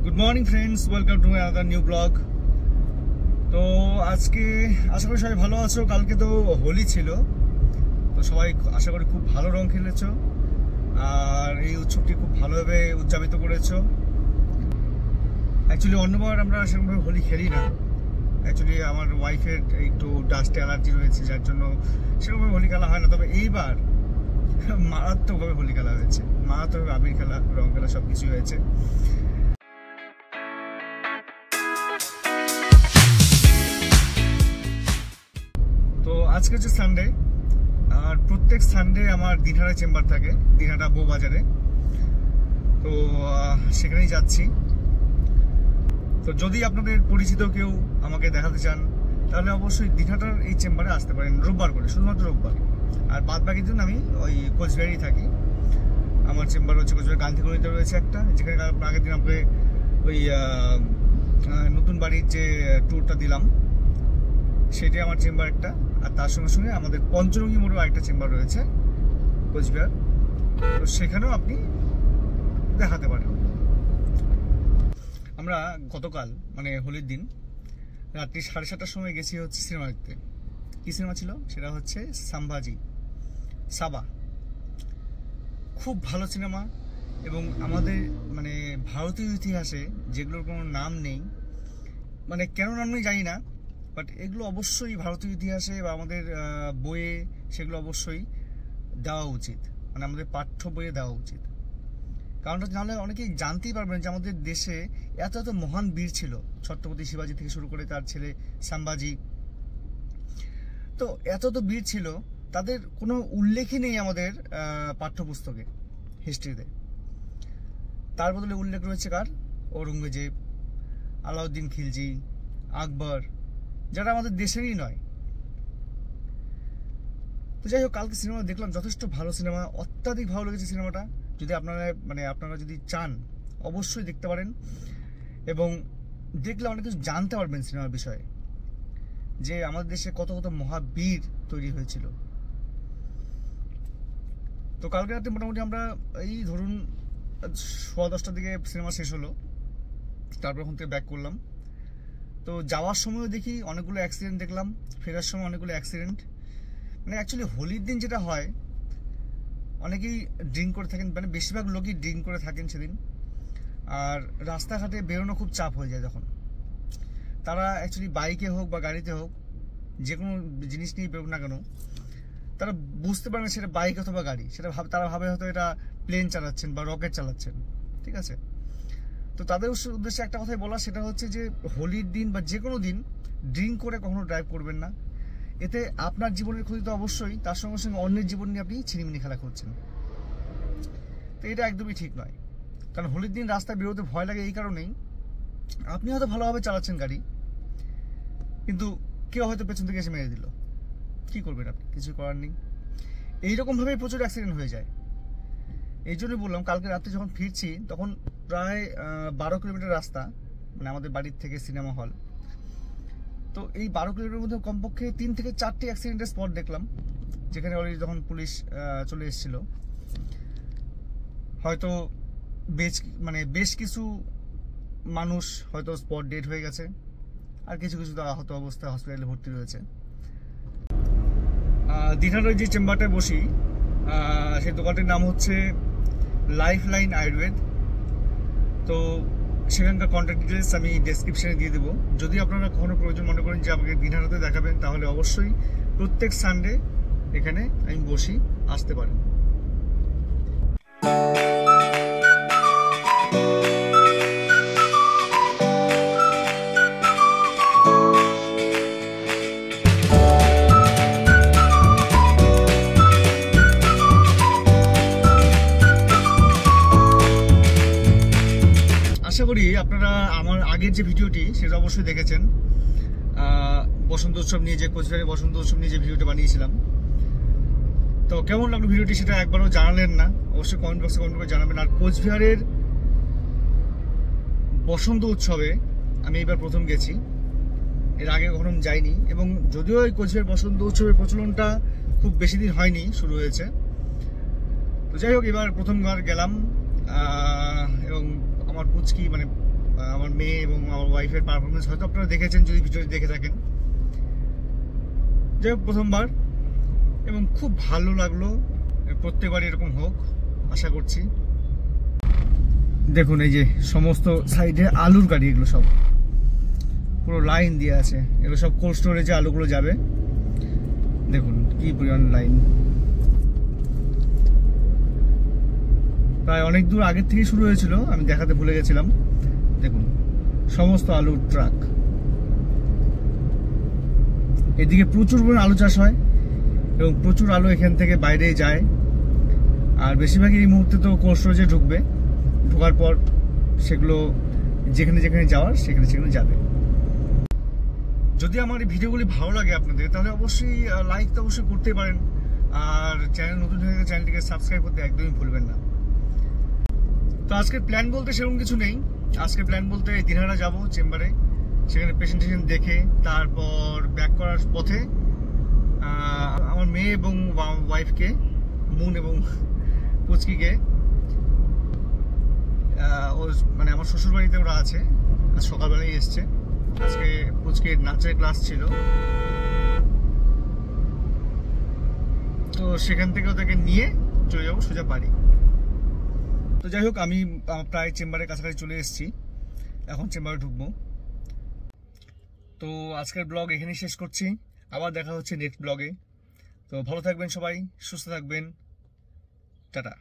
Good morning friends, welcome to another new blog. তো আজকে আশা করি সবাই ভালো আছো। কালকে তো হোলি ছিল, তো সবাই আশা করি খুব ভালো রং খেলেছো আর এই উৎসবটি খুব ভালোভাবে উদযাপিত করেছো। অ্যাকচুয়ালি অন্যবার আমরা সেরকমভাবে হোলি খেলি না। অ্যাকচুয়ালি আমার ওয়াইফের একটু ডাস্টে অ্যালার্জি রয়েছে, যার জন্য সেরকমভাবে হোলি খেলা হয় না। তবে এইবার মারাত্মকভাবে হোলি খেলা হয়েছে, মারাত্মকভাবে আবির খেলা, রং খেলা সব কিছুই হয়েছে। তো আজকে হচ্ছে সানডে, আর প্রত্যেক সানডে আমার দিনহাটা চেম্বার থাকে, দিনহাটা বউবাজারে। তো সেখানেই যাচ্ছি। তো যদি আপনাদের পরিচিত কেউ আমাকে দেখাতে চান তাহলে অবশ্যই দিনহাটার এই চেম্বারে আসতে পারেন, রোববার করে, শুধুমাত্র রোববার। আর বাদ বাকি দিন আমি ওই কোচবিহারেই থাকি। আমার চেম্বার হচ্ছে কোচবিহার গান্ধীগণিতে রয়েছে একটা, যেখানে আগের দিন আমাকে ওই নতুন বাড়ির যে ট্যুরটা দিলাম সেটাই আমার চেম্বার একটা। আর তার সঙ্গে সঙ্গে আমাদের পঞ্চরঙ্গী মোড়েও আরেকটা চেম্বার রয়েছে কোচবিহার, তো সেখানেও আপনি দেখাতে পারেন। আমরা গতকাল মানে হোলির দিন রাত্রি 7:30টার সময় গেছি হচ্ছে সিনেমা দেখতে। কী সিনেমা ছিল সেটা হচ্ছে সাবা। খুব ভালো সিনেমা, এবং আমাদের মানে ভারতীয় ইতিহাসে যেগুলোর কোনো নাম নেই, মানে কেন নাম নেই জানি না, বাট এগুলো অবশ্যই ভারতীয় ইতিহাসে বা আমাদের বইয়ে সেগুলো অবশ্যই দেওয়া উচিত, মানে আমাদের পাঠ্য বইয়ে দেওয়া উচিত। কারণটা নাহলে অনেকেই জানতেই পারবেন যে আমাদের দেশে এত এত মহান বীর ছিল, ছত্রপতি শিবাজি থেকে শুরু করে তার ছেলে সাম্বাজি। তো এত এত বীর ছিল, তাদের কোনো উল্লেখই নেই আমাদের পাঠ্যপুস্তকে, হিস্ট্রিতে। তার বদলে উল্লেখ রয়েছে কার? ঔরঙ্গজেব, আলাউদ্দিন খিলজি, আকবর, যারা আমাদের দেশেরই নয়। তো যাই হোক, কালকে সিনেমা দেখলাম, যথেষ্ট ভালো সিনেমা, অত্যাধিক ভালো লেগেছে সিনেমাটা। যদি আপনারা যদি চান অবশ্যই দেখতে পারেন, এবং দেখলে অনেক কিছু জানতে পারবেন সিনেমার বিষয়ে, যে আমাদের দেশে কত কত মহাবীর তৈরি হয়েছিল। তো কালকে রাতে মোটামুটি আমরা এই ধরুন 10:15টার দিকে সিনেমা শেষ হলো, তারপর ওখান থেকে ব্যাক করলাম। তো যাওয়ার সময়ও দেখি অনেকগুলো অ্যাক্সিডেন্ট দেখলাম, ফেরার সময় অনেকগুলো অ্যাক্সিডেন্ট। মানে অ্যাকচুয়ালি হোলির দিন যেটা হয়, অনেকেই ড্রিঙ্ক করে থাকেন, মানে বেশিরভাগ লোকই ড্রিঙ্ক করে থাকেন সেদিন। আর রাস্তাঘাটে বেরোনো খুব চাপ হয়ে যায় তখন। তারা অ্যাকচুয়ালি বাইকে হোক বা গাড়িতে হোক, যে কোনো জিনিস নিয়ে বেরোক না কেন, তারা বুঝতে পারে না সেটা বাইক অথবা গাড়ি। তারা ভাবে হয়তো এটা প্লেন চালাচ্ছেন বা রকেট চালাচ্ছেন, ঠিক আছে? তো তাদের উদ্দেশ্যে একটা কথাই বলা, সেটা হচ্ছে যে হোলির দিন বা যে কোনো দিন ড্রিঙ্ক করে কখনো ড্রাইভ করবেন না। এতে আপনার জীবনের ক্ষতি তো অবশ্যই, তার সঙ্গে সঙ্গে অন্যের জীবন নিয়ে আপনি ছিনিমিনি খেলা করছেন। তো এটা একদমই ঠিক নয়। কারণ হোলির দিন রাস্তায় বেরোতে ভয় লাগে এই কারণেই, আপনি হয়তো ভালোভাবে চালাচ্ছেন গাড়ি, কিন্তু কেউ হয়তো পেছন থেকে এসে মেরে দিল, কী করবেন আপনি? কিছু করার নেই। এইরকমভাবেই প্রচুর অ্যাক্সিডেন্ট হয়ে যায়। এই জন্যই বললাম, কালকে রাত্রে যখন ফিরছি তখন প্রায় 12 কিলোমিটার রাস্তা, মানে আমাদের বাড়ির থেকে সিনেমা হল। তো এই 12 কিলোমিটার মধ্যে কমপক্ষে 3 থেকে 4টি অ্যাক্সিডেন্টের স্পট দেখলাম, যেখানে অলরেডি তখন পুলিশ চলে এসেছিল। হয়তো বেশ কিছু মানুষ হয়তো স্পট ডেড হয়ে গেছে, আর কিছু কিছু তো আহত অবস্থায় হসপিটালে ভর্তি রয়েছে। দিনহাটার যে চেম্বারটায় বসি, সেই দোকানটির নাম হচ্ছে লাইফলাইন আয়ুর্বেদ। তো সেখানকার কন্ট্যাক্ট ডিটেলস আমি ডেসক্রিপশনে দিয়ে দেবো। যদি আপনারা কখনো প্রয়োজন মনে করেন যে আমাকে দিনহাটাতে দেখাবেন, তাহলে অবশ্যই প্রত্যেক সানডে এখানে আমি বসি, আসতে পারেন। আশা করি আপনারা আমার আগের যে ভিডিওটি সেটা অবশ্যই দেখেছেন, বসন্ত উৎসব নিয়ে, যে কোচবিহারের বসন্ত উৎসব নিয়ে যে ভিডিওটা বানিয়েছিলাম। তো কেমন লাগলো ভিডিওটি সেটা একবারও জানালেন না, অবশ্যই কমেন্ট বক্সে কমেন্ট করে জানাবেন। আর কোচবিহারের বসন্ত উৎসবে আমি এবার প্রথম গেছি, এর আগে কখনো যাইনি। এবং যদিও এই কোচবিহার বসন্ত উৎসবের প্রচলনটা খুব বেশি দিন হয়নি, শুরু হয়েছে। তো যাই হোক, এবার প্রথমবার গেলাম, এবং আমার পুচকি মানে আমার মেয়ে এবং আমার ওয়াইফের পারফরমেন্স হয়তো আপনারা দেখেছেন যদি ভিডিওটি দেখে থাকেন। যাই হোক, প্রথমবার এবং খুব ভালো লাগলো। প্রত্যেকবারই এরকম হোক আশা করছি। দেখুন এই যে সমস্ত সাইডে আলুর গাড়ি, এগুলো সব পুরো লাইন দিয়ে আছে। এগুলো সব কোল্ড স্টোরেজে আলুগুলো যাবে। দেখুন কি পরিমাণ লাইন, প্রায় অনেক দূর আগের থেকেই শুরু হয়েছিল, আমি দেখাতে ভুলে গেছিলাম। দেখুন সমস্ত আলুর ট্রাক। এদিকে প্রচুর পরিমাণ আলু চাষ হয় এবং প্রচুর আলু এখান থেকে বাইরে যায়। আর বেশিরভাগই এই মুহূর্তে তো কোল্ড স্টোরেজে ঢুকবে, ঢোকার পর সেগুলো যেখানে যেখানে যাওয়ার সেখানে সেখানে যাবে। যদি আমার এই ভিডিওগুলি ভালো লাগে আপনাদের, তাহলে অবশ্যই লাইক তো অবশ্যই করতেই পারেন। আর চ্যানেল নতুন হয়ে গেলে চ্যানেলটিকে সাবস্ক্রাইব করতে একদমই ভুলবেন না। তো আজকের প্ল্যান বলতে সেরকম কিছু নেই। আজকের প্ল্যান বলতে দিনহাটা যাব চেম্বারে, সেখানে প্রেজেন্টেশন দেখে তারপর ব্যাক করার পথে আমার মেয়ে এবং ওয়াইফকে, মুন এবং পুচকিকে, ও মানে আমার শ্বশুরবাড়িতে ওরা আছে, আজ সকালবেলায় এসছে। আজকে পুচকির নাচের ক্লাস ছিল, তো সেখান থেকে ওদেরকে নিয়ে চলে যাবো সোজা বাড়ি। তো যাই হোক, আমি প্রায় চেম্বারের কাছাকাছি চলে এসেছি, এখন চেম্বারে ঢুকবো। তো আজকের ব্লগ এখানেই শেষ করছি, আবার দেখা হচ্ছে নেক্সট ব্লগে। তো ভালো থাকবেন সবাই, সুস্থ থাকবেন, টাটা।